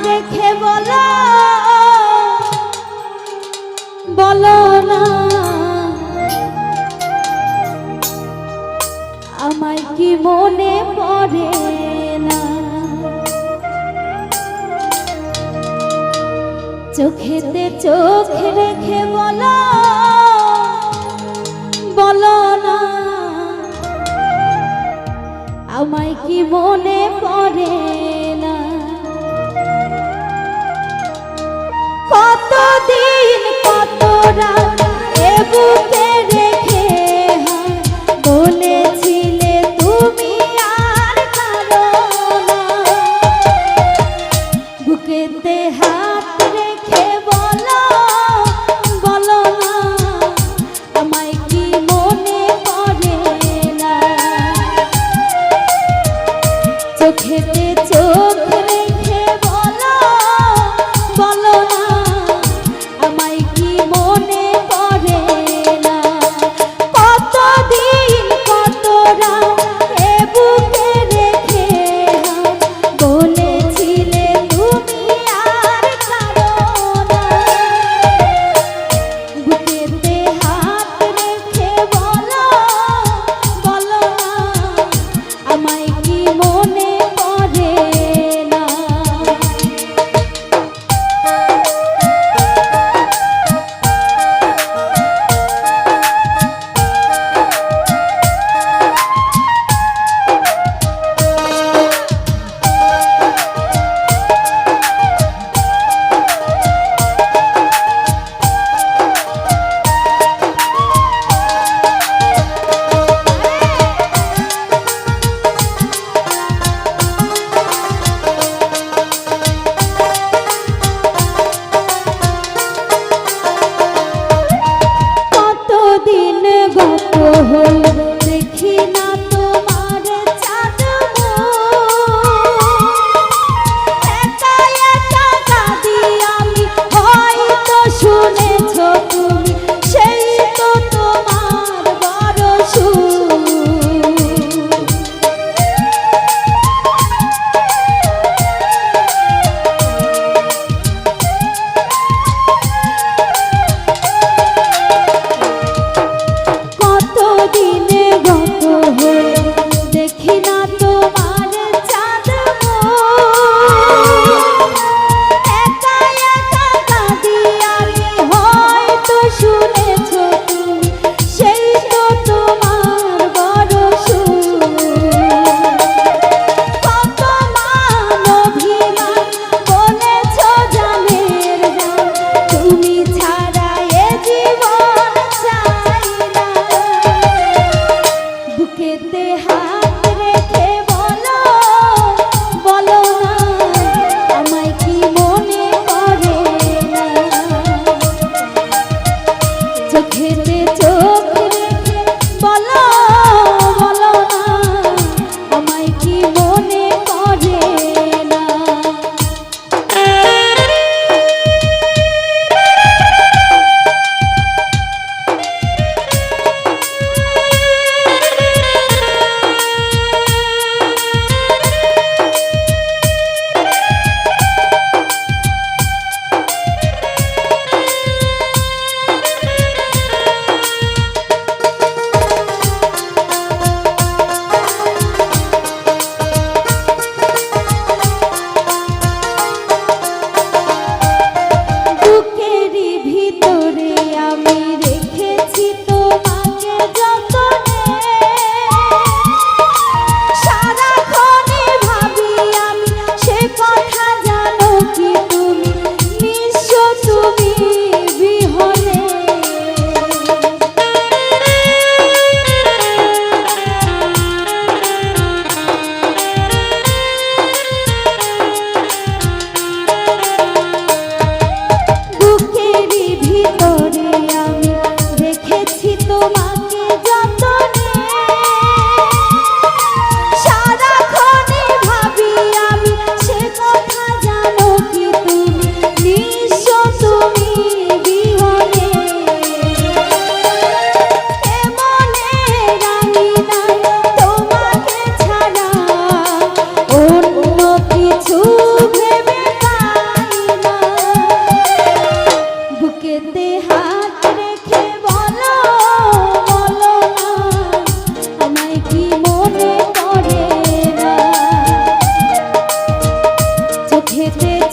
রেখে বলো বলো না আমায় কি মনে পড়ে না চোখেতে চোখ রেখে বলো বলো না আমায় কি মনে পড়ে না কতদিন কত রাত এ বুকে রেখে বলেছিলে তুমি আর কারো না বুকেতে হাত রেখে বলো বলো না আমায় কি মনে পড়ে না চোখেতে চোখ রেখে বলো বলো না আমায় কি মনে পড়ে না কতদিন কত রাত এ বুকে রেখে বলেছিলে তুমি আর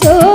চোখ